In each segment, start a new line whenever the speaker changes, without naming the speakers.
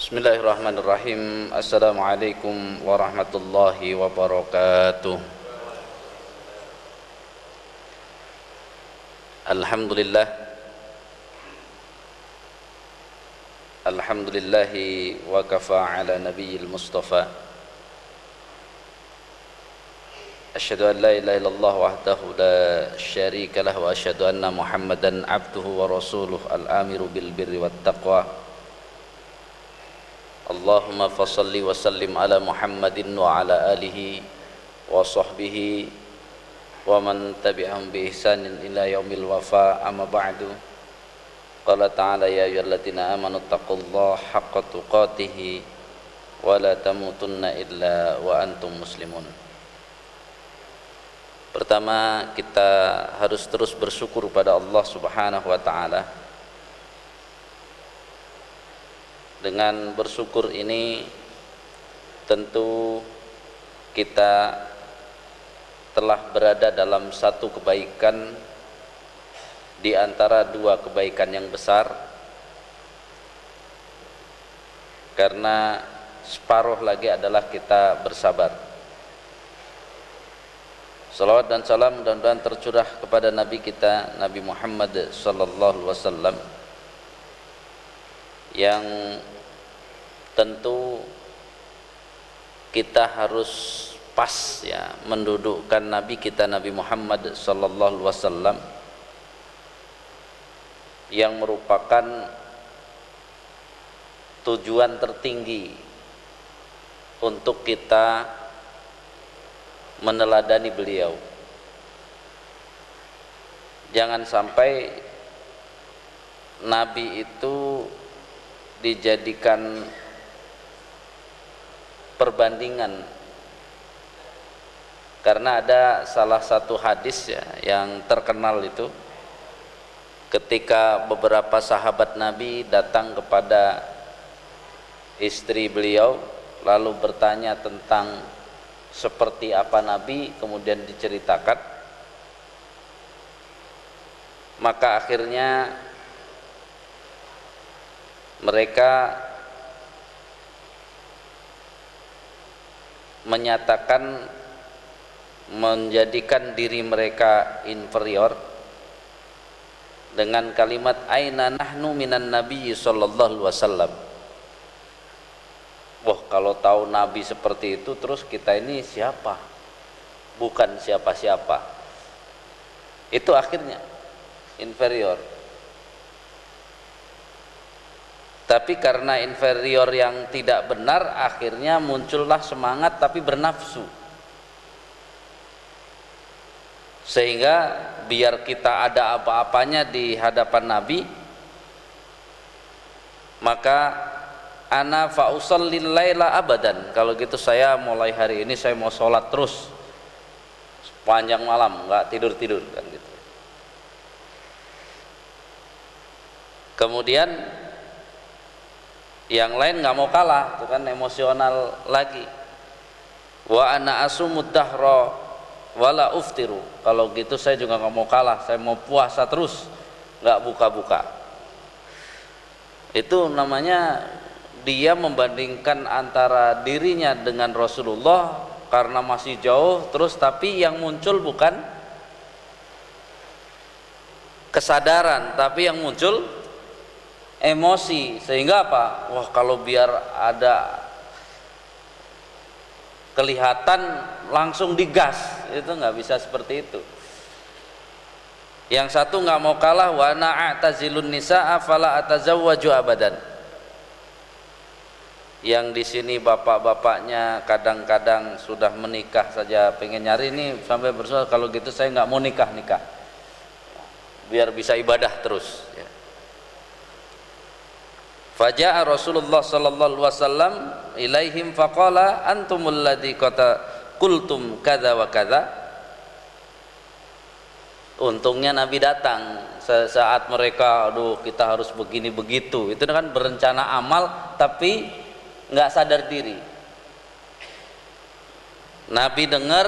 Bismillahirrahmanirrahim. Assalamualaikum warahmatullahi wabarakatuh. Alhamdulillah. Alhamdulillahi wa kafa ala nabiyil mustafa. Asyhadu an la ilaha illallah wahdahu la syarika lah wa asyhadu anna Muhammadan abduhu wa rasuluh al-amiru bil birri wat taqwa. Allahumma fasalli wa sallim ala Muhammadin wa ala alihi wa sahbihi wa man tabi'ahum bi ihsanin ila yaumil wafa, amma ba'du. Qala ta'ala ya ayyuhalladzina amanu taqullaha haqqa tuqatih wa la tamutunna illa wa antum muslimun. Pertama, kita harus terus bersyukur pada Allah Subhanahu wa taala. Dengan bersyukur ini tentu kita telah berada dalam satu kebaikan di antara dua kebaikan yang besar, karena separuh lagi adalah kita bersabar. Salawat dan salam mudah-mudahan tercurah kepada Nabi kita, Nabi Muhammad sallallahu alaihi wasallam, yang tentu kita harus pas ya mendudukkan Nabi kita Nabi Muhammad sallallahu alaihi wasallam yang merupakan tujuan tertinggi untuk kita meneladani beliau. Jangan sampai Nabi itu dijadikan perbandingan, karena ada salah satu hadis ya yang terkenal itu, ketika beberapa sahabat Nabi datang kepada istri beliau lalu bertanya tentang seperti apa Nabi, kemudian diceritakan, maka akhirnya mereka menyatakan menjadikan diri mereka inferior dengan kalimat aina nahnu minan nabiyyi sallallahu alaihi wasallam. Wah, kalau tahu Nabi seperti itu, terus kita ini siapa? Bukan siapa-siapa. Itu akhirnya inferior. Tapi karena inferior yang tidak benar, akhirnya muncullah semangat tapi bernafsu, sehingga biar kita ada apa-apanya di hadapan Nabi, maka ana fa usallil laila abadan, kalau gitu saya mulai hari ini saya mau sholat terus sepanjang malam, nggak tidur-tidur kan gitu. Kemudian yang lain nggak mau kalah, itu kan emosional lagi. Wa ana asumud dahra wala uftiru, kalau gitu saya juga nggak mau kalah, saya mau puasa terus nggak buka-buka. Itu namanya dia membandingkan antara dirinya dengan Rasulullah karena masih jauh, terus tapi yang muncul bukan kesadaran, tapi yang muncul emosi. Sehingga apa? Wah, kalau biar ada kelihatan langsung digas, itu nggak bisa seperti itu. Yang satu nggak mau kalah, wa na'tazilun nisaa fala atazawwaju abadan. Yang di sini bapak-bapaknya kadang-kadang sudah menikah saja pengen nyari ini sampai bersuara, kalau gitu saya nggak mau nikah biar bisa ibadah terus ya. Faja'a Rasulullah sallallahu alaihi wasallam ilaihim faqala antumul ladzi qata qultum kadza wa kadza. Untungnya Nabi datang saat mereka aduh kita harus begini begitu, itu kan berencana amal tapi nggak sadar diri. Nabi dengar,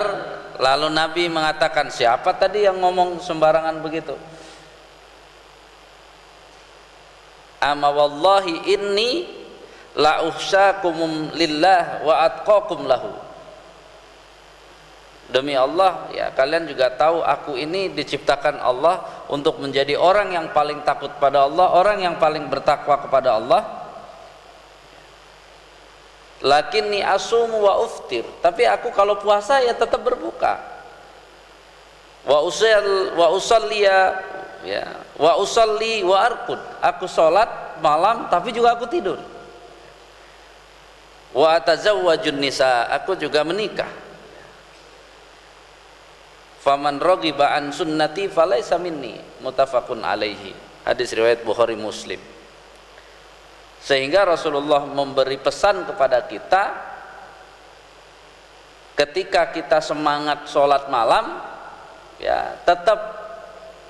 lalu Nabi mengatakan, siapa tadi yang ngomong sembarangan begitu? Ama wallahi inni la uhsyakum lillah wa atqakum lahu. Demi Allah, ya kalian juga tahu aku ini diciptakan Allah untuk menjadi orang yang paling takut pada Allah, orang yang paling bertakwa kepada Allah. Lakinni asumu wa uftir, tapi aku kalau puasa ya tetap berbuka. Wa usalliya, ya, wa usalli wa arqud, aku sholat malam tapi juga aku tidur. Wa atazawwajun nisa, aku juga menikah. Faman raghiba an sunnati falaysa minni, muttafaqun alaihi. Hadis riwayat Bukhari Muslim. Sehingga Rasulullah memberi pesan kepada kita, ketika kita semangat sholat malam, ya tetap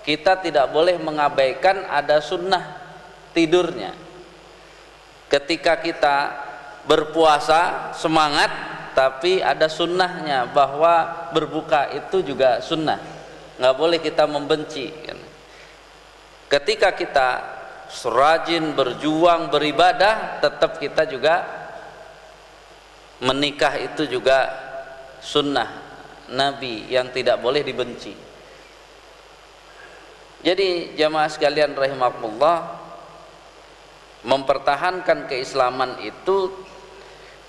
kita tidak boleh mengabaikan ada sunnah tidurnya. Ketika kita berpuasa semangat, tapi ada sunnahnya, bahwa berbuka itu juga sunnah, nggak boleh kita membenci. Ketika kita rajin berjuang beribadah, tetap kita juga menikah itu juga sunnah Nabi yang tidak boleh dibenci. Jadi jamaah sekalian rahimakumullah, mempertahankan keislaman itu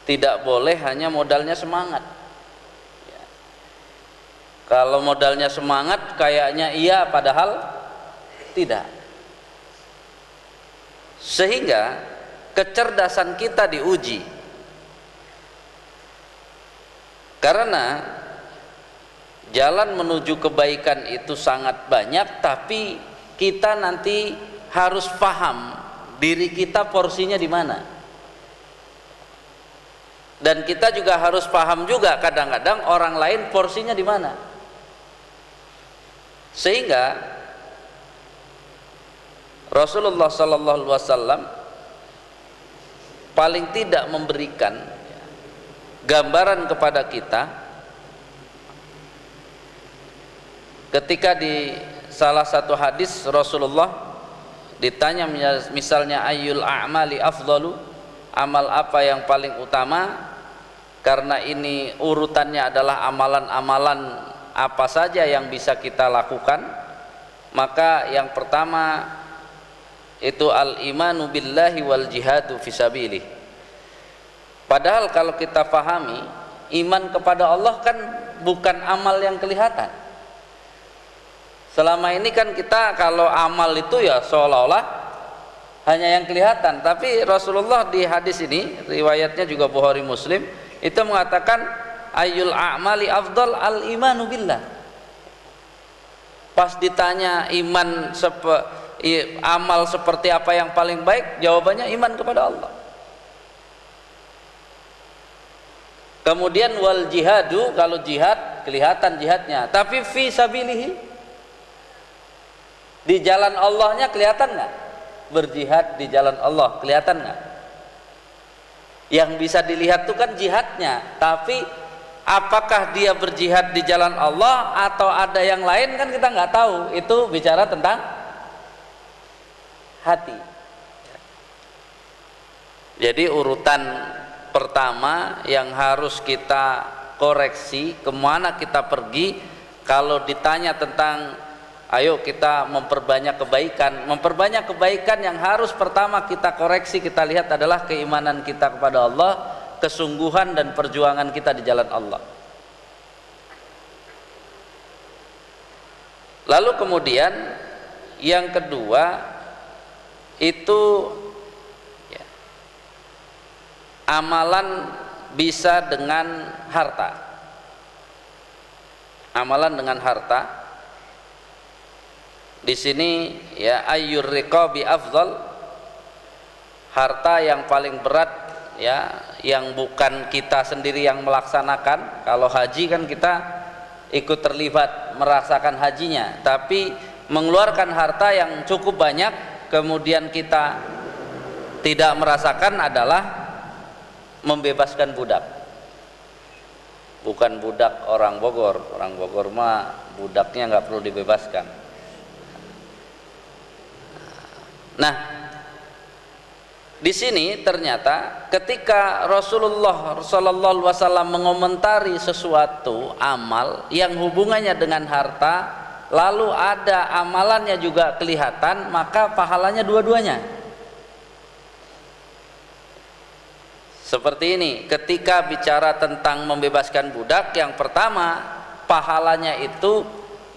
tidak boleh hanya modalnya semangat. Ya. Kalau modalnya semangat kayaknya iya, padahal tidak. Sehingga kecerdasan kita diuji. Karena jalan menuju kebaikan itu sangat banyak, tapi kita nanti harus paham diri kita porsinya di mana. Dan kita juga harus paham juga kadang-kadang orang lain porsinya di mana. Sehingga Rasulullah sallallahu alaihi wasallam paling tidak memberikan gambaran kepada kita ketika di salah satu hadis Rasulullah ditanya misalnya ayyul a'mali afdalu, amal apa yang paling utama, karena ini urutannya adalah amalan-amalan apa saja yang bisa kita lakukan. Maka yang pertama itu al-imanu billahi wal jihadu fisabilih. Padahal kalau kita pahami, iman kepada Allah kan bukan amal yang kelihatan. Selama ini kan kita kalau amal itu ya seolah-olah hanya yang kelihatan, tapi Rasulullah di hadis ini, riwayatnya juga Bukhari Muslim, itu mengatakan ayyul a'mali afdal al-imanu billah. Pas ditanya amal seperti apa yang paling baik, jawabannya iman kepada Allah. Kemudian wal jihadu, kalau jihad kelihatan jihadnya, tapi fi sabilihi, di jalan Allahnya kelihatan nggak? Berjihad di jalan Allah kelihatan nggak? Yang bisa dilihat itu kan jihadnya, tapi apakah dia berjihad di jalan Allah atau ada yang lain kan kita nggak tahu. Itu bicara tentang hati. Jadi urutan pertama yang harus kita koreksi, kemana kita pergi kalau ditanya tentang ayo kita memperbanyak kebaikan yang harus pertama kita koreksi, kita lihat adalah keimanan kita kepada Allah, kesungguhan dan perjuangan kita di jalan Allah. Lalu kemudian yang kedua itu ya, amalan bisa dengan harta. Amalan dengan harta. Di sini ya ayyur riqabi afdal, harta yang paling berat ya, yang bukan kita sendiri yang melaksanakan. Kalau haji kan kita ikut terlibat merasakan hajinya, tapi mengeluarkan harta yang cukup banyak kemudian kita tidak merasakan adalah membebaskan budak. Bukan budak orang Bogor mah budaknya nggak perlu dibebaskan. Nah, Di sini ternyata ketika Rasulullah Shallallahu Alaihi Wasallam mengomentari sesuatu amal yang hubungannya dengan harta, lalu ada amalannya juga kelihatan, maka pahalanya dua-duanya. Seperti ini, ketika bicara tentang membebaskan budak, yang pertama pahalanya itu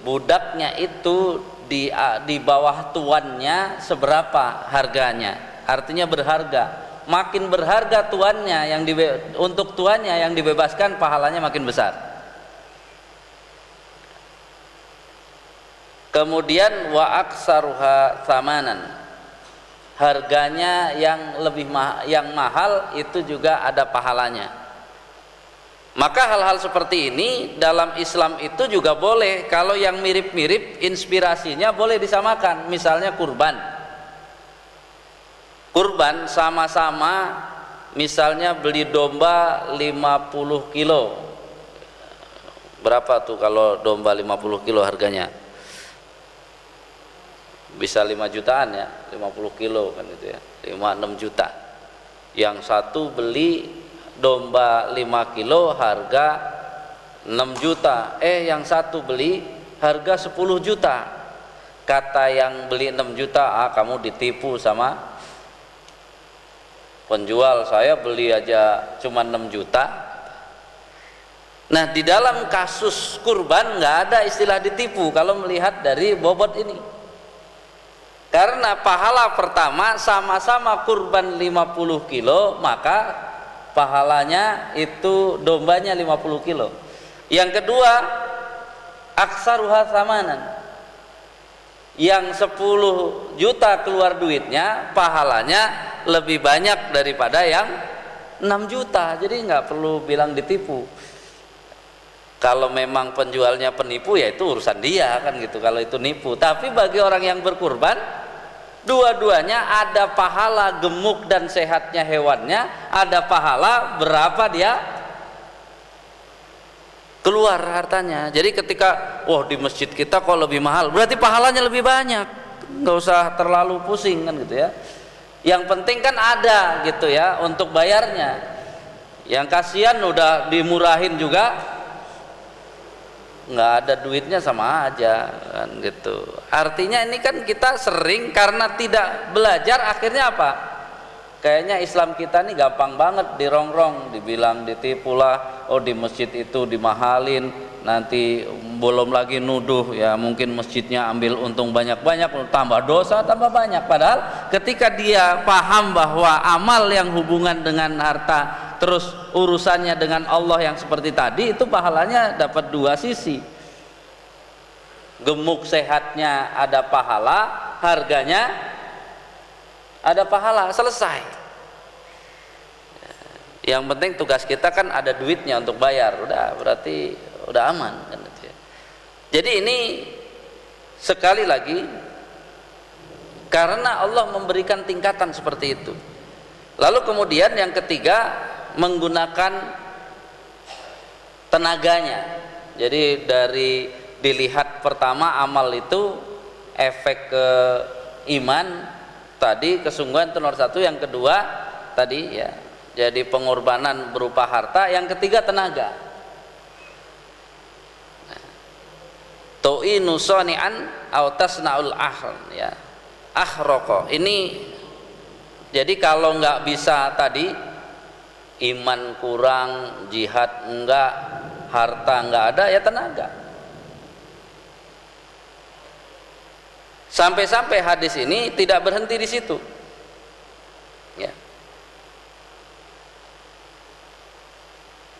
budaknya itu di bawah tuannya seberapa harganya. Artinya berharga, makin berharga tuannya untuk tuannya yang dibebaskan, pahalanya makin besar. Kemudian wa aksaruha tsamanan, harganya yang yang mahal itu juga ada pahalanya. Maka hal-hal seperti ini dalam Islam itu juga boleh. Kalau yang mirip-mirip inspirasinya boleh disamakan. Misalnya kurban sama-sama, misalnya beli domba 50 kilo. Berapa tuh kalau domba 50 kilo harganya? Bisa 5 jutaan ya, 50 kilo kan itu ya, 5-6 juta. Yang satu beli domba 5 kilo harga 6 juta, yang satu beli harga 10 juta. Kata yang beli 6 juta, kamu ditipu sama penjual, saya beli aja cuma 6 juta. Nah, di dalam kasus kurban nggak ada istilah ditipu kalau melihat dari bobot ini. Karena pahala pertama sama-sama kurban 50 kilo, maka pahalanya itu dombanya 50 kilo. Yang kedua, aksaruha tsamanan. Yang 10 juta keluar duitnya, pahalanya lebih banyak daripada yang 6 juta. Jadi nggak perlu bilang ditipu. Kalau memang penjualnya penipu, ya itu urusan dia kan gitu, kalau itu nipu. Tapi bagi orang yang berkurban, dua-duanya ada pahala gemuk dan sehatnya hewannya, ada pahala berapa dia keluar hartanya. Jadi ketika di masjid kita kok lebih mahal, berarti pahalanya lebih banyak. Nggak usah terlalu pusing kan gitu ya. Yang penting kan ada gitu ya untuk bayarnya. Yang kasihan udah dimurahin juga nggak ada duitnya, sama aja kan gitu. Artinya ini kan kita sering karena tidak belajar, akhirnya apa? Kayaknya Islam kita nih gampang banget dirongrong, dibilang ditipu lah. Di masjid itu dimahalin, nanti belum lagi nuduh ya mungkin masjidnya ambil untung banyak-banyak, tambah dosa tambah banyak. Padahal ketika dia paham bahwa amal yang hubungan dengan harta terus urusannya dengan Allah yang seperti tadi, itu pahalanya dapat dua sisi. Gemuk sehatnya ada pahala, harganya ada pahala, selesai. Yang penting tugas kita kan ada duitnya untuk bayar, udah berarti udah aman kan. Jadi ini sekali lagi karena Allah memberikan tingkatan seperti itu. Lalu kemudian yang ketiga, menggunakan tenaganya. Jadi dari dilihat pertama amal itu efek ke iman tadi, kesungguhan itu nomor satu. Yang kedua tadi ya jadi pengorbanan berupa harta. Yang ketiga tenaga. Tu'inu sani'an aw tasna'ul ya ahroko. Ini jadi kalau nggak bisa tadi, iman kurang, jihad enggak, harta enggak ada, ya tenaga. Sampai-sampai hadis ini tidak berhenti di situ. Ya.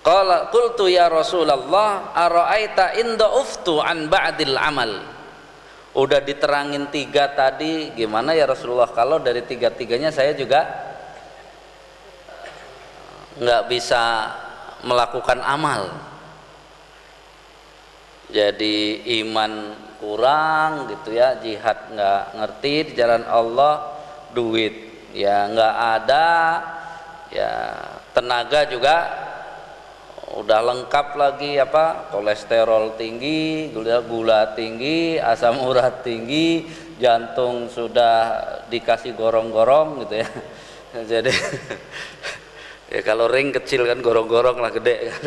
Qultu ya Rasulullah ara'aita in da'uftu an ba'dil amal. Udah diterangin 3 tadi, gimana ya Rasulullah kalau dari 3-tiganya saya juga nggak bisa melakukan amal. Jadi iman kurang gitu ya, jihad nggak ngerti di jalan Allah, duit ya nggak ada, ya tenaga juga udah lengkap lagi kolesterol tinggi, gula tinggi, asam urat tinggi, jantung sudah dikasih gorong-gorong gitu ya. Jadi ya kalau ring kecil kan gorong-gorong lah gede kan.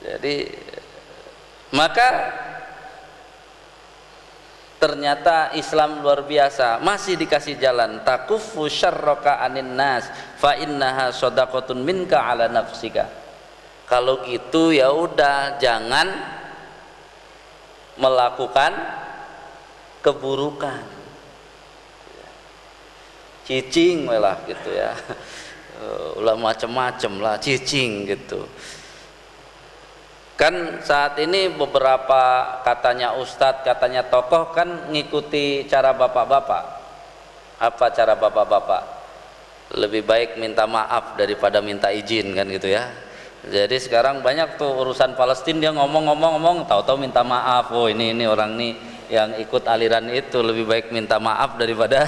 Jadi maka ternyata Islam luar biasa, masih dikasih jalan. Takuffu syarraka anin nas fa innaha shadaqatun minka ala nafsika. Kalau gitu ya udah, jangan melakukan keburukan, cicing lah gitu ya, ulah macem-macem lah cicing gitu. Kan saat ini beberapa katanya ustadz, katanya tokoh kan ngikuti cara bapak-bapak. Apa cara bapak-bapak? Lebih baik minta maaf daripada minta izin kan gitu ya. Jadi sekarang banyak tuh urusan Palestina, dia ngomong-ngomong tahu-tahu minta maaf. Oh ini orang nih yang ikut aliran itu, lebih baik minta maaf daripada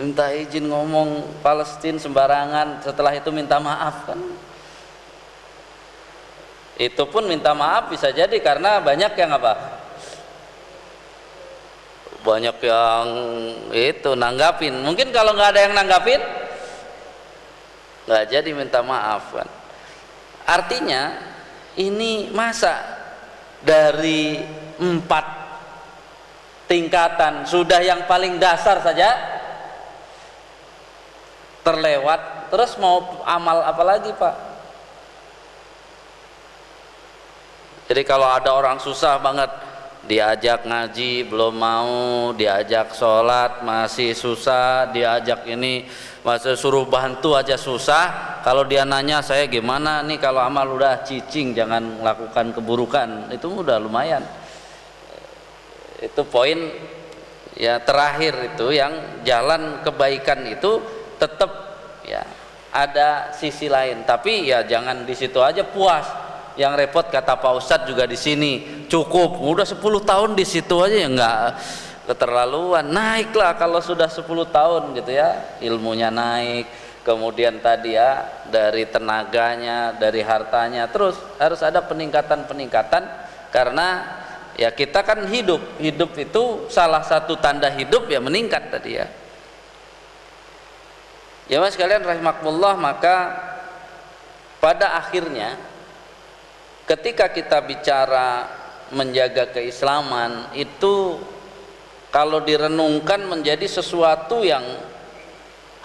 minta izin ngomong Palestina sembarangan, setelah itu minta maaf kan. Itu pun minta maaf bisa jadi karena banyak yang apa? Banyak yang itu nanggapin. Mungkin kalau nggak ada yang nanggapin, nggak jadi minta maaf kan. Artinya ini masa dari 4 tingkatan sudah yang paling dasar saja terlewat, terus mau amal apa lagi Pak? Jadi kalau ada orang susah banget, diajak ngaji belum mau, diajak sholat masih susah, diajak ini masih suruh bantu aja susah. Kalau dia nanya saya gimana nih kalau amal, udah cicing, jangan melakukan keburukan, itu udah lumayan. Itu poin ya terakhir itu, yang jalan kebaikan itu tetap ya ada sisi lain, tapi ya jangan di situ aja puas. Yang repot kata Pak Ustadz juga di sini, cukup udah 10 tahun di situ aja ya, enggak, keterlaluan. Naiklah kalau sudah 10 tahun gitu ya, ilmunya naik, kemudian tadi ya dari tenaganya, dari hartanya, terus harus ada peningkatan-peningkatan. Karena ya kita kan hidup itu salah satu tanda hidup ya meningkat tadi ya. Ya mas sekalian rahimakumullah, maka pada akhirnya ketika kita bicara menjaga keislaman itu, kalau direnungkan menjadi sesuatu yang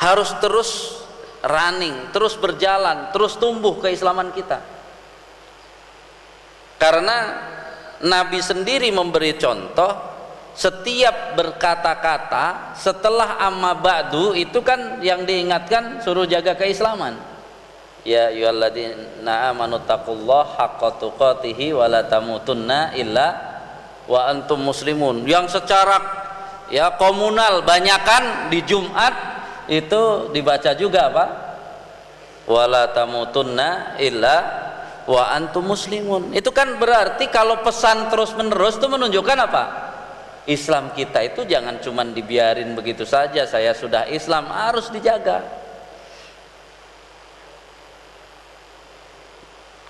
harus terus running, terus berjalan, terus tumbuh keislaman kita. Karena Nabi sendiri memberi contoh, setiap berkata-kata setelah amma ba'du itu kan yang diingatkan suruh jaga keislaman. Ya ayyuhalladzina amanu taqullaha haqqa tuqatih wa la tamutunna illa wa antum muslimun. Yang secara ya komunal banyakan di Jumat itu dibaca juga apa? Wa la tamutunna illa wa antum muslimun. Itu kan berarti kalau pesan terus-menerus itu menunjukkan apa? Islam kita itu jangan cuma dibiarin begitu saja, saya sudah Islam, harus dijaga.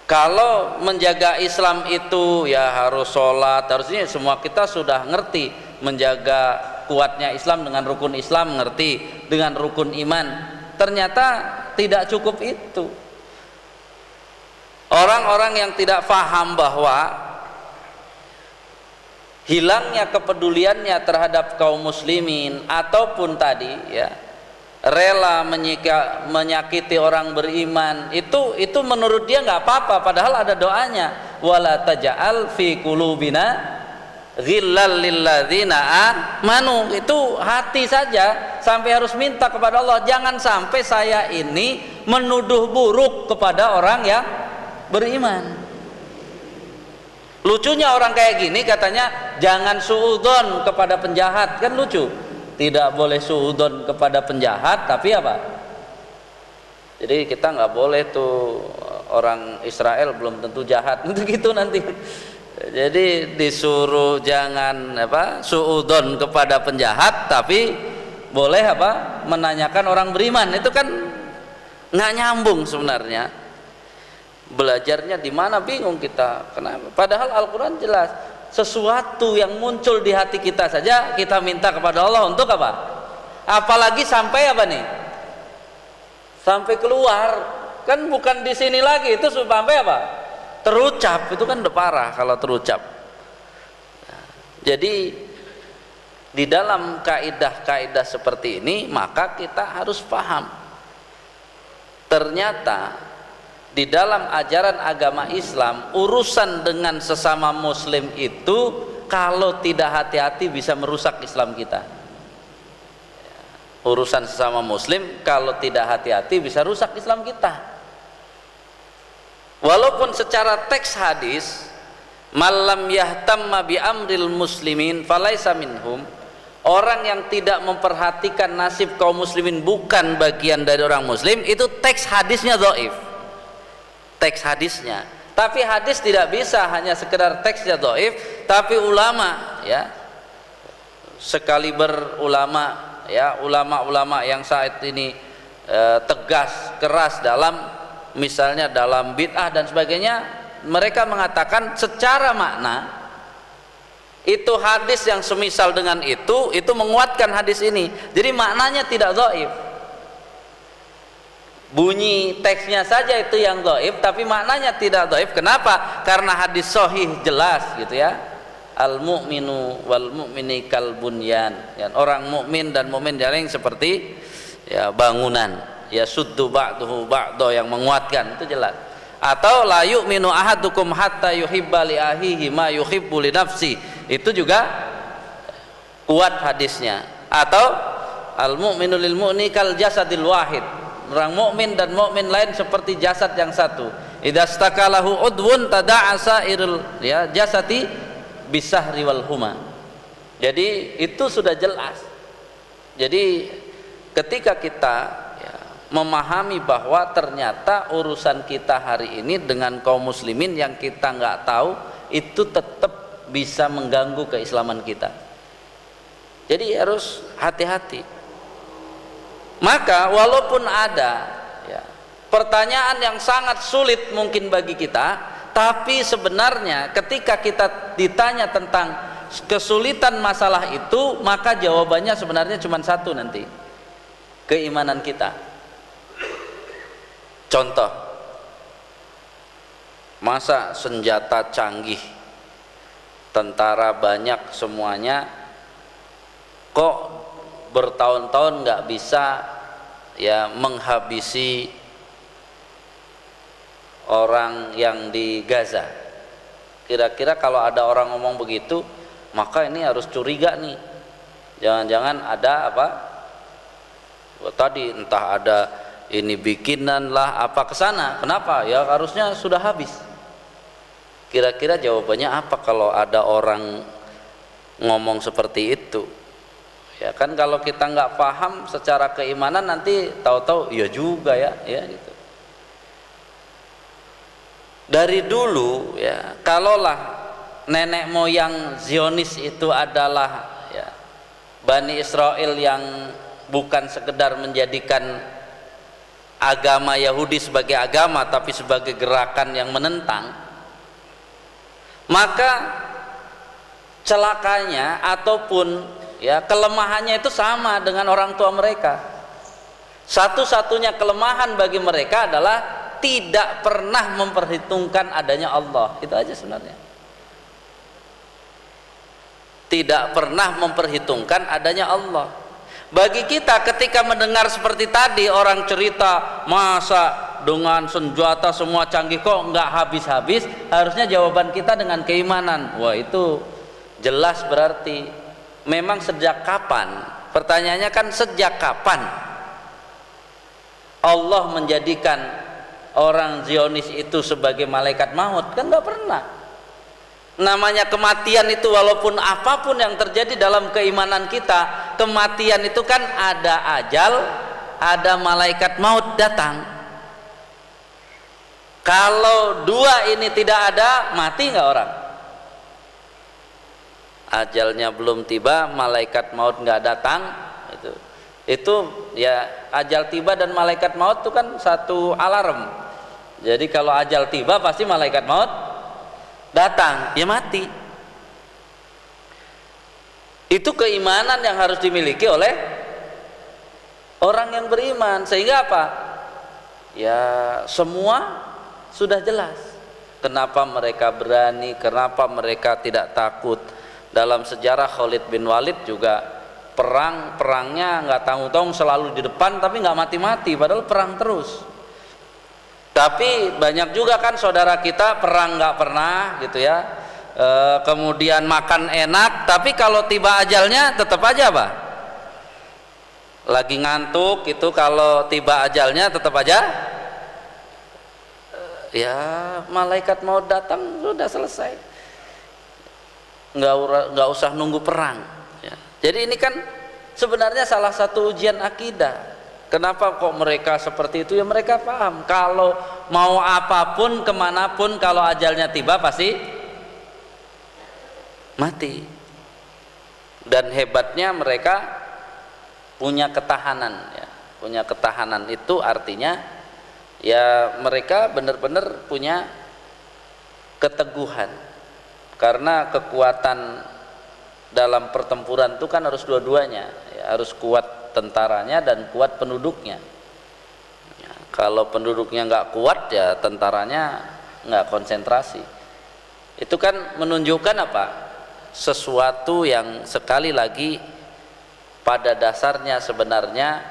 Kalau menjaga Islam itu ya harus sholat, harusnya semua kita sudah ngerti menjaga kuatnya Islam dengan rukun Islam, ngerti dengan rukun iman. Ternyata tidak cukup itu. Orang-orang yang tidak paham bahwa hilangnya kepeduliannya terhadap kaum muslimin, ataupun tadi ya rela menyakiti orang beriman, itu menurut dia nggak apa-apa, padahal ada doanya, wala taj'al fi qulubina ghillal lilladzina amanu. Itu hati saja, sampai harus minta kepada Allah, jangan sampai saya ini menuduh buruk kepada orang yang beriman. Lucunya orang kayak gini katanya jangan suudzon kepada penjahat, kan lucu. Tidak boleh suudzon kepada penjahat, tapi apa? Jadi kita nggak boleh tuh, orang Israel belum tentu jahat, gitu nanti. Jadi disuruh jangan apa suudzon kepada penjahat, tapi boleh apa menanyakan orang beriman. Itu kan nggak nyambung sebenarnya. Belajarnya di mana bingung kita. Kenapa? Padahal Al-Quran jelas. Sesuatu yang muncul di hati kita saja kita minta kepada Allah untuk apa? Apalagi sampai apa nih? sampai keluar, kan bukan di sini lagi, itu sampai apa? Terucap, itu kan udah parah kalau terucap. Jadi di dalam kaidah-kaidah seperti ini maka kita harus paham, ternyata di dalam ajaran agama Islam urusan dengan sesama muslim itu kalau tidak hati-hati bisa merusak Islam kita. Urusan sesama muslim kalau tidak hati-hati bisa rusak Islam kita. Walaupun secara teks hadis malam yahtamma bi amril muslimin falaisa minhum, orang yang tidak memperhatikan nasib kaum muslimin bukan bagian dari orang muslim, itu teks hadisnya dhaif. Teks hadisnya. Tapi hadis tidak bisa hanya sekedar teksnya dhaif, tapi ulama ya, sekaliber ulama ya, ulama-ulama yang saat ini tegas keras dalam misalnya dalam bid'ah dan sebagainya, mereka mengatakan secara makna itu hadis yang semisal dengan itu menguatkan hadis ini. Jadi maknanya tidak dhaif. Bunyi teksnya saja itu yang dhaif, tapi maknanya tidak dhaif. Kenapa? Karena hadis sahih jelas gitu ya. Al mu'minu wal mu'mini kal bunyan. Ya, orang mukmin dan mukmin yang seperti ya bangunan. Ya suddu ba'duhu ba'do, yang menguatkan, itu jelas. Atau la yu'minu ahadukum hatta yuhibba li ahihi ma yuhibbu li nafsi, itu juga kuat hadisnya. Atau al mu'minu lil mu'mini kal jasadil wahid, orang mukmin dan mukmin lain seperti jasad yang satu. Idza stakalahu udwun tada'asa irul ya jasati bisahri wal huma. Jadi itu sudah jelas. Jadi ketika kita memahami bahwa ternyata urusan kita hari ini dengan kaum muslimin yang kita nggak tahu itu tetap bisa mengganggu keislaman kita. Jadi harus hati-hati. Maka walaupun ada ya, pertanyaan yang sangat sulit mungkin bagi kita, tapi sebenarnya ketika kita ditanya tentang kesulitan masalah itu, maka jawabannya sebenarnya cuma satu nanti, keimanan kita. Contoh, masa senjata canggih, tentara banyak semuanya, kok bertahun-tahun nggak bisa ya menghabisi orang yang di Gaza? Kira-kira kalau ada orang ngomong begitu, maka ini harus curiga nih, jangan-jangan ada apa tadi, entah ada ini bikinan lah apa kesana. Kenapa? Ya harusnya sudah habis. Kira-kira jawabannya apa kalau ada orang ngomong seperti itu? Ya kan kalau kita nggak paham secara keimanan, nanti tahu-tahu iya juga ya gitu. Dari dulu ya, kalaulah nenek moyang Zionis itu adalah ya Bani Israel yang bukan sekedar menjadikan agama Yahudi sebagai agama, tapi sebagai gerakan yang menentang, maka celakanya ataupun ya kelemahannya itu sama dengan orang tua mereka. Satu-satunya kelemahan bagi mereka adalah tidak pernah memperhitungkan adanya Allah. Itu aja sebenarnya. Tidak pernah memperhitungkan adanya Allah. Bagi kita ketika mendengar seperti tadi orang cerita masa dengan senjata semua canggih kok nggak habis-habis, harusnya jawaban kita dengan keimanan. Wah, itu jelas berarti memang sejak kapan? Pertanyaannya kan sejak kapan Allah menjadikan orang Zionis itu sebagai malaikat maut? Kan nggak pernah. Namanya kematian itu, walaupun apapun yang terjadi dalam keimanan kita, kematian itu kan ada ajal, ada malaikat maut datang. Kalau dua ini tidak ada, mati nggak orang? Ajalnya belum tiba, malaikat maut nggak datang, itu ya, ajal tiba dan malaikat maut itu kan satu alarm. Jadi kalau ajal tiba pasti malaikat maut datang, ya mati. Itu keimanan yang harus dimiliki oleh orang yang beriman. Sehingga apa? ya semua sudah jelas. Kenapa mereka berani, kenapa mereka tidak takut. Dalam sejarah Khalid bin Walid juga perangnya nggak tanggung-tanggung, selalu di depan tapi nggak mati-mati, padahal perang terus. Tapi banyak juga kan saudara kita perang nggak pernah gitu ya, kemudian makan enak, tapi kalau tiba ajalnya tetap aja apa? Lagi ngantuk itu, kalau tiba ajalnya tetap aja ya malaikat mau datang sudah selesai, nggak usah nunggu perang ya. Jadi ini kan sebenarnya salah satu ujian akidah. Kenapa kok mereka seperti itu? Ya mereka paham kalau mau apapun kemanapun, kalau ajalnya tiba pasti mati. Dan hebatnya mereka punya ketahanan ya. Punya ketahanan itu artinya ya mereka benar-benar punya keteguhan. Karena kekuatan dalam pertempuran itu kan harus dua-duanya ya, harus kuat tentaranya dan kuat penduduknya ya, kalau penduduknya nggak kuat ya tentaranya nggak konsentrasi. Itu kan menunjukkan apa? Sesuatu yang sekali lagi pada dasarnya sebenarnya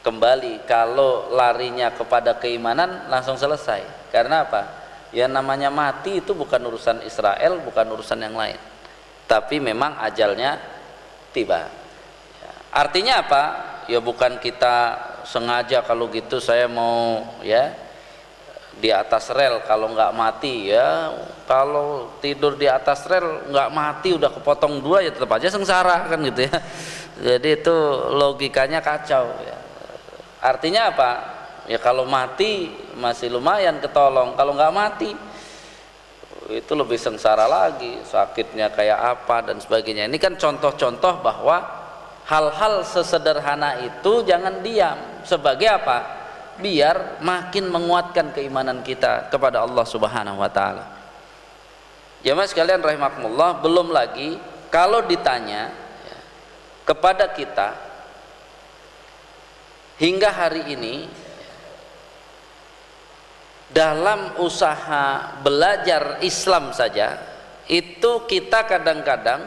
kembali, kalau larinya kepada keimanan langsung selesai. Karena apa? Ya namanya mati itu bukan urusan Israel, bukan urusan yang lain, tapi memang ajalnya tiba. Artinya apa? Ya bukan kita sengaja kalau gitu saya mau ya di atas rel, kalau nggak mati ya, kalau tidur di atas rel nggak mati udah kepotong dua ya tetap aja sengsara kan gitu ya. Jadi itu logikanya kacau ya. Artinya apa? Ya kalau mati masih lumayan ketolong, kalau nggak mati itu lebih sengsara lagi, sakitnya kayak apa dan sebagainya. Ini kan contoh-contoh bahwa hal-hal sesederhana itu jangan diam. Sebagai apa? Biar makin menguatkan keimanan kita kepada Allah Subhanahu wa taala. Jemaah sekalian rahimakumullah, belum lagi kalau ditanya ya, kepada kita hingga hari ini dalam usaha belajar Islam saja itu kita kadang-kadang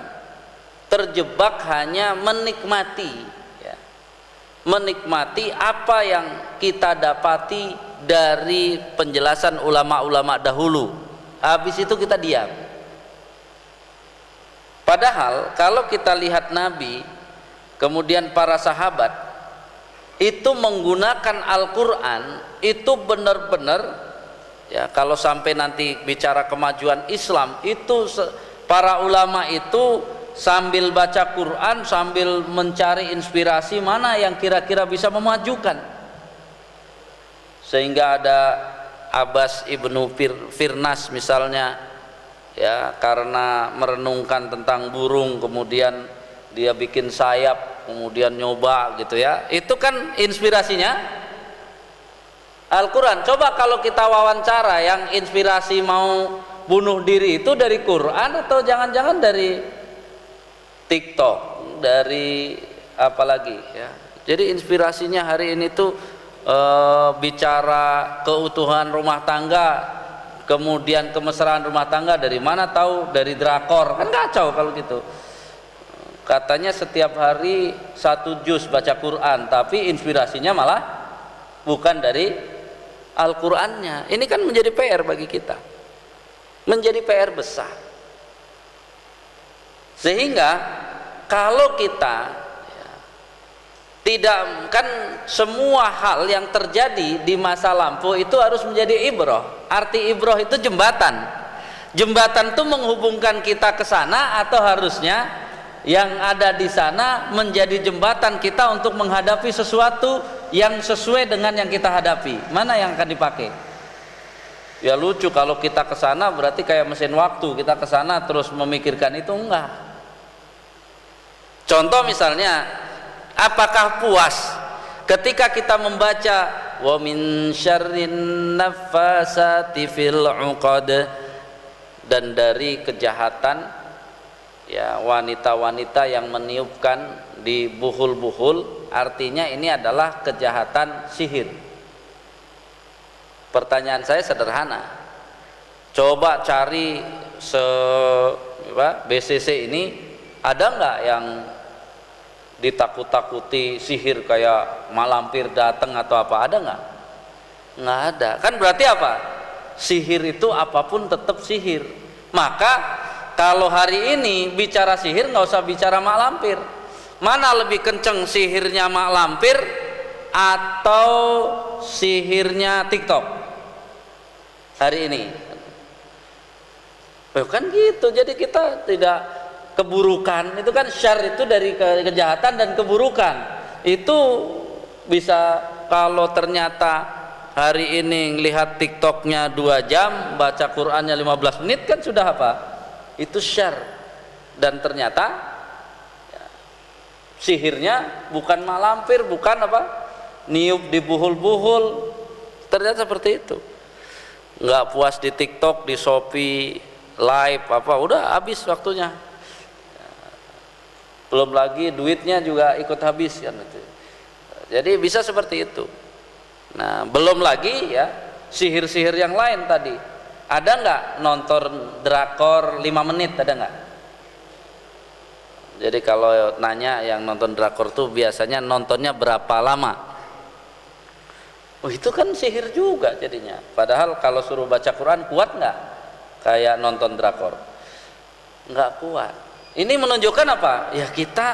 terjebak hanya menikmati ya, menikmati apa yang kita dapati dari penjelasan ulama-ulama dahulu, habis itu kita diam. Padahal kalau kita lihat Nabi kemudian para sahabat itu menggunakan Al-Quran itu benar-benar ya, kalau sampai nanti bicara kemajuan Islam itu para ulama itu sambil baca Quran sambil mencari inspirasi mana yang kira-kira bisa memajukan, sehingga ada Abbas ibnu Firnas misalnya ya, karena merenungkan tentang burung kemudian dia bikin sayap kemudian nyoba gitu ya, itu kan inspirasinya Al-Quran. Coba kalau kita wawancara yang inspirasi mau bunuh diri itu dari Quran atau jangan-jangan dari TikTok, dari apa lagi ya. Jadi inspirasinya hari ini tuh bicara keutuhan rumah tangga, kemudian kemesraan rumah tangga dari mana tahu? Dari drakor. Kan kacau kalau gitu. Katanya setiap hari 1 juz baca Quran, tapi inspirasinya malah bukan dari Al-Qur'annya. Ini kan menjadi PR bagi kita. Menjadi PR besar. Sehingga kalau kita ya, tidak kan semua hal yang terjadi di masa lampau itu harus menjadi ibrah. Arti ibrah itu jembatan. Jembatan itu menghubungkan kita ke sana, atau harusnya yang ada di sana menjadi jembatan kita untuk menghadapi sesuatu yang sesuai dengan yang kita hadapi. Mana yang akan dipakai? Ya lucu kalau kita ke sana berarti kayak mesin waktu, kita ke sana terus memikirkan itu, enggak. Contoh misalnya, apakah puas ketika kita membaca wa min syarrin naffasati fil 'uqad, dan dari kejahatan ya wanita-wanita yang meniupkan di buhul-buhul, artinya ini adalah kejahatan sihir. Pertanyaan saya sederhana, coba cari BCC ini ada nggak yang ditakut-takuti sihir kayak malampir datang atau apa, ada nggak? Nggak ada. Kan berarti apa? Sihir itu apapun tetap sihir. Maka kalau hari ini bicara sihir nggak usah bicara mak lampir. Mana lebih kenceng, sihirnya mak lampir atau sihirnya TikTok hari ini? Kan gitu. Jadi kita tidak, keburukan itu kan, syar itu dari kejahatan dan keburukan itu bisa, kalau ternyata hari ini ngelihat TikToknya 2 jam, baca Qurannya 15 menit, kan sudah apa? Itu syar. Dan ternyata ya, sihirnya bukan malampir, bukan apa, niup di buhul-buhul, ternyata seperti itu. Nggak puas di TikTok, di Shopee live apa, udah habis waktunya. Belum lagi duitnya juga ikut habis kan itu. Jadi bisa seperti itu. Nah, belum lagi ya sihir-sihir yang lain tadi. Ada nggak nonton drakor 5 menit, ada nggak? Jadi kalau nanya yang nonton drakor tuh biasanya nontonnya berapa lama? Oh, itu kan sihir juga jadinya. Padahal kalau suruh baca Quran kuat nggak? Kayak nonton drakor, nggak kuat. Ini menunjukkan apa? Ya kita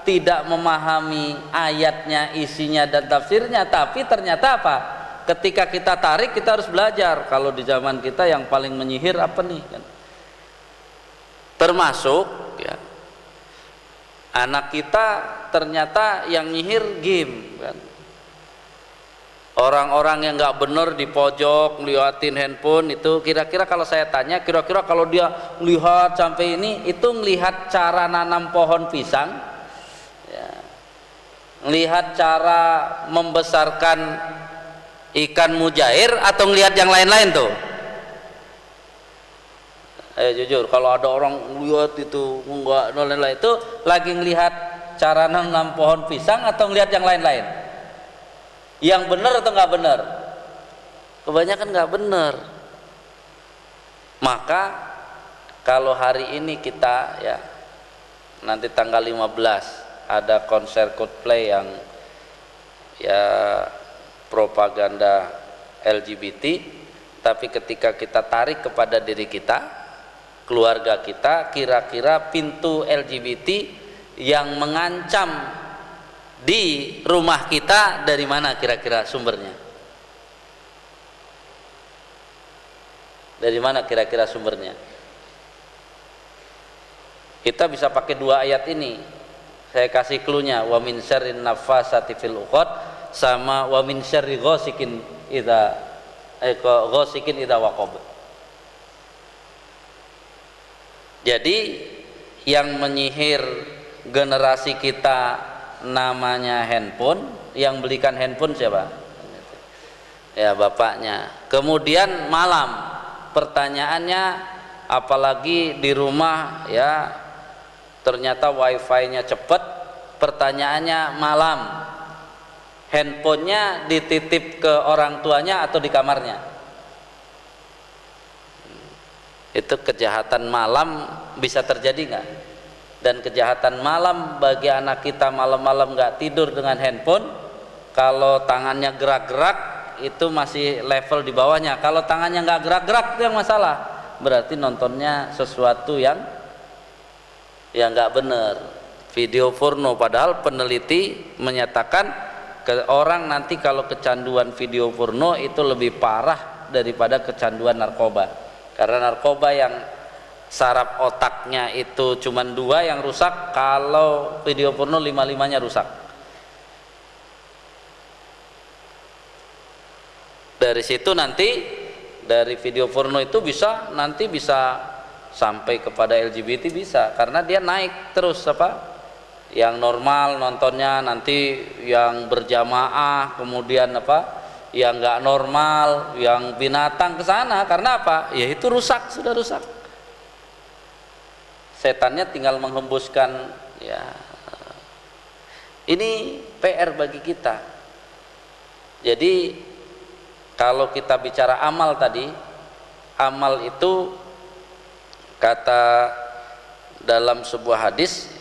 tidak memahami ayatnya, isinya dan tafsirnya, tapi ternyata apa? Ketika kita tarik, kita harus belajar. Kalau di zaman kita yang paling menyihir apa nih? Kan? Termasuk ya, anak kita ternyata yang nyihir game kan. Orang-orang yang nggak bener di pojok ngeliatin handphone itu, kira-kira kalau saya tanya, kira-kira kalau dia melihat sampai ini, itu melihat cara nanam pohon pisang ya, melihat cara membesarkan ikan mujair, atau melihat yang lain-lain tuh? Jujur, kalau ada orang melihat itu enggak lain-lain, itu lagi melihat cara nanam pohon pisang atau melihat yang lain-lain? Yang benar atau nggak benar? Kebanyakan nggak benar. Maka kalau hari ini kita ya, nanti tanggal 15 ada konser Coldplay yang ya propaganda LGBT, tapi ketika kita tarik kepada diri kita, keluarga kita, kira-kira pintu LGBT yang mengancam di rumah kita dari mana kira-kira sumbernya? Dari mana kira-kira sumbernya? Kita bisa pakai 2 ayat ini. Saya kasih cluenya, wa min syarrin naffasati fil uqad, sama wa min syarri ghasikin idza waqab. Jadi yang menyihir generasi kita namanya handphone. Yang belikan handphone siapa? Ya bapaknya. Kemudian malam, pertanyaannya apalagi di rumah ya, ternyata wifi-nya cepat, pertanyaannya malam, handphonenya dititip ke orang tuanya atau di kamarnya? Itu kejahatan malam bisa terjadi nggak? Dan kejahatan malam bagi anak kita, malam-malam nggak tidur dengan handphone, kalau tangannya gerak-gerak itu masih level di bawahnya. Kalau tangannya nggak gerak-gerak itu yang masalah, berarti nontonnya sesuatu yang nggak benar, video porno. Padahal peneliti menyatakan orang nanti kalau kecanduan video porno itu lebih parah daripada kecanduan narkoba, karena narkoba yang saraf otaknya itu cuma 2 yang rusak, kalau video porno 5-5-nya rusak. Dari situ nanti, dari video porno itu bisa sampai kepada LGBT, bisa, karena dia naik terus apa, yang normal nontonnya, nanti yang berjamaah, kemudian apa, yang nggak normal, yang binatang ke sana. Karena apa? Ya itu rusak, sudah rusak. Setannya tinggal menghembuskan ya. Ini PR bagi kita. Jadi Kalau kita bicara amal tadi, amal itu kata dalam sebuah hadis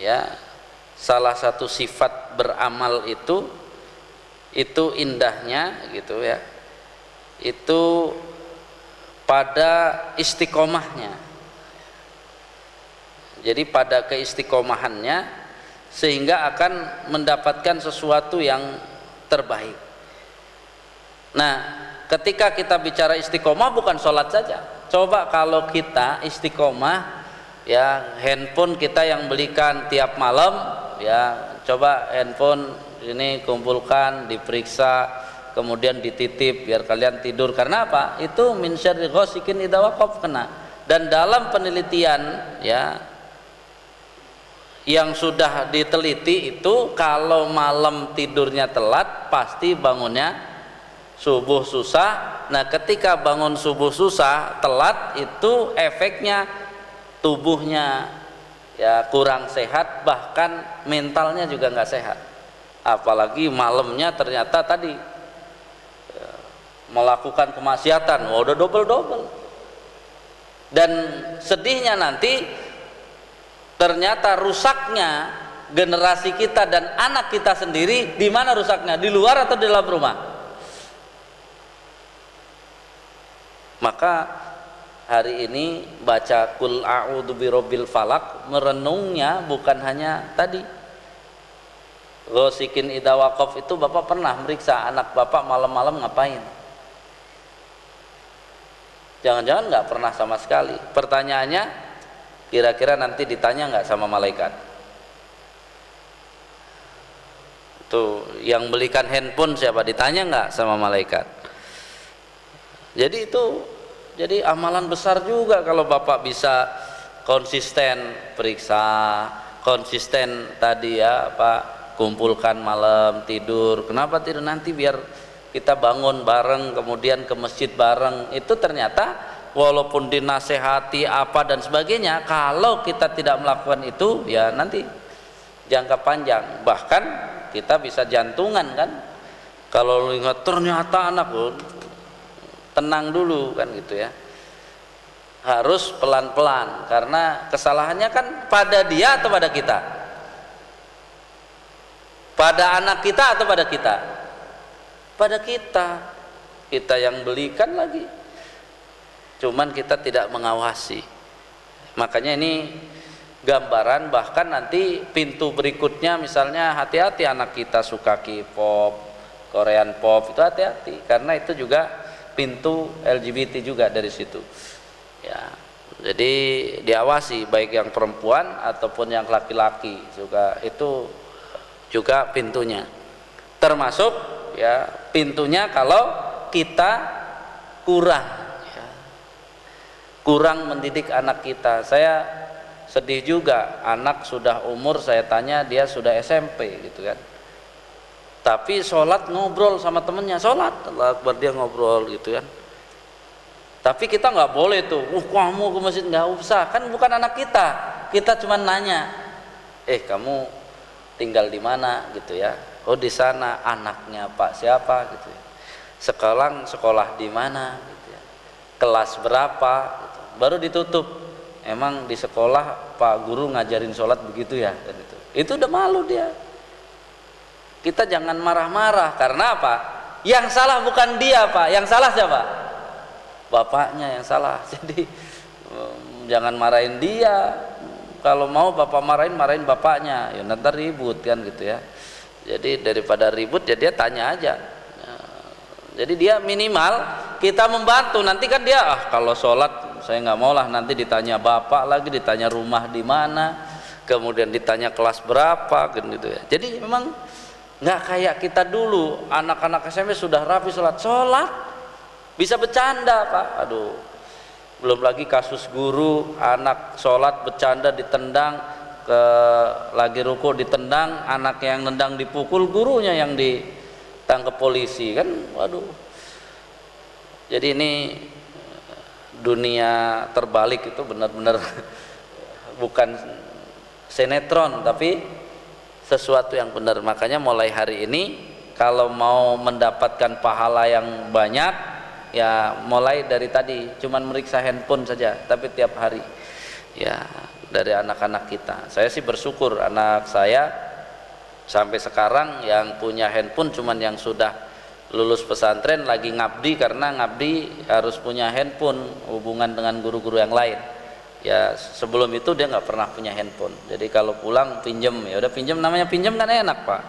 ya, salah satu sifat beramal itu indahnya gitu ya, itu pada istiqomahnya. Jadi pada keistiqomahannya, sehingga akan mendapatkan sesuatu yang terbaik. Nah, ketika kita bicara istiqomah bukan sholat saja. Coba kalau kita istiqomah ya, handphone kita yang belikan tiap malam ya, coba handphone ini kumpulkan, diperiksa, kemudian dititip biar kalian tidur. Karena apa? Itu min syarri ghasikin idza waqab, kena. Dan dalam penelitian ya yang sudah diteliti itu, kalau malam tidurnya telat pasti bangunnya subuh susah. Nah, ketika bangun subuh susah, telat, itu efeknya tubuhnya ya kurang sehat, bahkan mentalnya juga nggak sehat. Apalagi malamnya ternyata tadi ya, melakukan kemaksiatan, udah double. Dan sedihnya nanti ternyata rusaknya generasi kita dan anak kita sendiri, di mana rusaknya? Di luar atau di dalam rumah? Maka hari ini baca Qul a'udzu birabbil falaq, merenungnya bukan hanya tadi ghasikin idza waqaf. Itu Bapak pernah meriksa anak Bapak malam-malam ngapain? Jangan-jangan nggak pernah sama sekali. Pertanyaannya, kira-kira nanti ditanya nggak sama malaikat? Tuh, yang belikan handphone siapa? Ditanya nggak sama malaikat? Jadi itu jadi amalan besar juga kalau Bapak bisa konsisten periksa, konsisten tadi ya Pak, kumpulkan malam tidur. Kenapa tidur? Nanti biar kita bangun bareng, kemudian ke masjid bareng. Itu ternyata walaupun dinasehati apa dan sebagainya, kalau kita tidak melakukan itu ya nanti jangka panjang, bahkan kita bisa jantungan kan. Kalau lihat ternyata anak, tenang dulu kan gitu ya, harus pelan-pelan, karena kesalahannya kan pada dia atau pada kita, pada anak kita atau pada kita, pada kita yang belikan lagi, cuman kita tidak mengawasi. Makanya ini gambaran, bahkan nanti pintu berikutnya misalnya hati-hati anak kita suka K-pop, Korean pop, itu hati-hati, karena itu juga pintu LGBT juga dari situ ya. Jadi diawasi, baik yang perempuan ataupun yang laki-laki juga, itu juga pintunya, termasuk ya pintunya kalau kita kurang mendidik anak kita. Saya sedih juga, anak sudah umur, saya tanya dia sudah SMP gitu kan, tapi sholat ngobrol sama temennya, sholat Allah Akbar dia ngobrol gitu kan. Tapi kita nggak boleh tuh, kamu ke masjid, nggak usah, kan bukan anak kita. Kita cuma nanya, kamu tinggal di mana gitu ya? Oh di sana, anaknya Pak siapa gitu ya. Sekarang sekolah di mana gitu ya. Kelas berapa gitu. Baru ditutup. Emang di sekolah Pak guru ngajarin sholat begitu ya, dan itu udah malu dia. Kita jangan marah-marah, karena apa? Yang salah bukan dia Pak, yang salah siapa? Bapaknya yang salah. Jadi jangan marahin dia. Kalau mau Bapak marahin bapaknya, ya nanti ribut kan gitu ya. Jadi daripada ribut ya dia tanya aja. Jadi dia minimal kita membantu. Nanti kan dia kalau sholat saya nggak mau lah, nanti ditanya bapak lagi, ditanya rumah di mana, kemudian ditanya kelas berapa kan gitu ya. Jadi memang nggak kayak kita dulu, anak-anak SMP sudah rapi sholat bisa bercanda Pak. Aduh, belum lagi kasus guru anak sholat bercanda ditendang, lagi ruku ditendang, anak yang nendang dipukul, gurunya yang ditangkap polisi kan. Waduh, jadi ini dunia terbalik, itu benar-benar bukan sinetron tapi sesuatu yang benar. Makanya mulai hari ini kalau mau mendapatkan pahala yang banyak ya mulai dari tadi cuman meriksa handphone saja, tapi tiap hari ya dari anak-anak kita. Saya sih bersyukur anak saya sampai sekarang yang punya handphone cuman yang sudah lulus pesantren lagi ngabdi, karena ngabdi harus punya handphone hubungan dengan guru-guru yang lain. Ya sebelum itu dia nggak pernah punya handphone, jadi kalau pulang pinjem, ya udah pinjem, namanya pinjem kan enak Pak,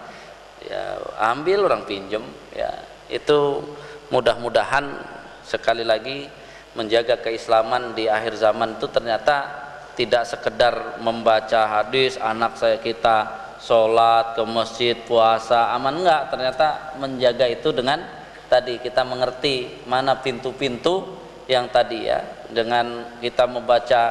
ya ambil orang pinjem. Ya itu mudah-mudahan sekali lagi menjaga keislaman di akhir zaman itu ternyata tidak sekedar membaca hadis anak saya kita sholat ke masjid puasa aman, enggak, ternyata menjaga itu dengan tadi kita mengerti mana pintu-pintu yang tadi ya, dengan kita membaca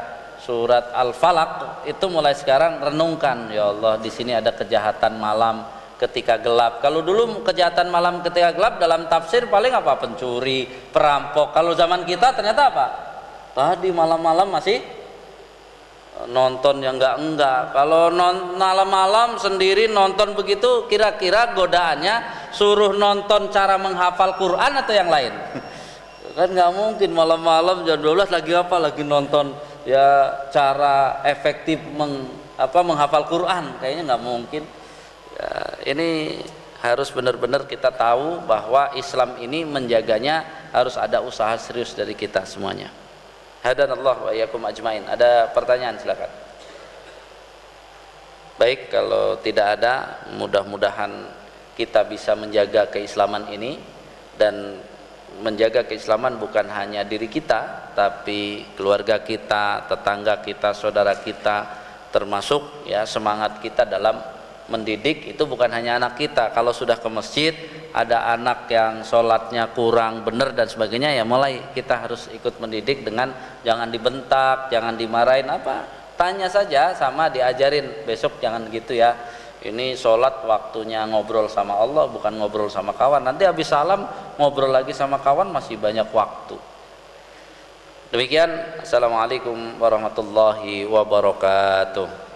surat Al-Falaq itu mulai sekarang renungkan, ya Allah di sini ada kejahatan malam ketika gelap. Kalau dulu kejahatan malam ketika gelap dalam tafsir paling apa, pencuri, perampok. Kalau zaman kita ternyata apa, tadi malam-malam masih nonton yang enggak. Kalau malam-malam sendiri nonton begitu, kira-kira godaannya suruh nonton cara menghafal Quran atau yang lain? Kan nggak mungkin malam-malam jam 12 lagi nonton ya cara efektif menghafal Quran, kayaknya nggak mungkin ya. Ini harus benar-benar kita tahu bahwa Islam ini menjaganya harus ada usaha serius dari kita semuanya. Hadanallah wa iyyakum ajmain. Ada pertanyaan silakan. Baik, kalau tidak ada, mudah-mudahan kita bisa menjaga keislaman ini, dan menjaga keislaman bukan hanya diri kita, tapi keluarga kita, tetangga kita, saudara kita, termasuk ya semangat kita dalam mendidik itu bukan hanya anak kita. Kalau sudah ke masjid ada anak yang sholatnya kurang benar dan sebagainya, ya mulai kita harus ikut mendidik dengan jangan dibentak, jangan dimarahin, tanya saja sama diajarin, besok jangan gitu ya, ini sholat waktunya ngobrol sama Allah bukan ngobrol sama kawan, nanti habis salam ngobrol lagi sama kawan masih banyak waktu. Demikian, assalamualaikum warahmatullahi wabarakatuh.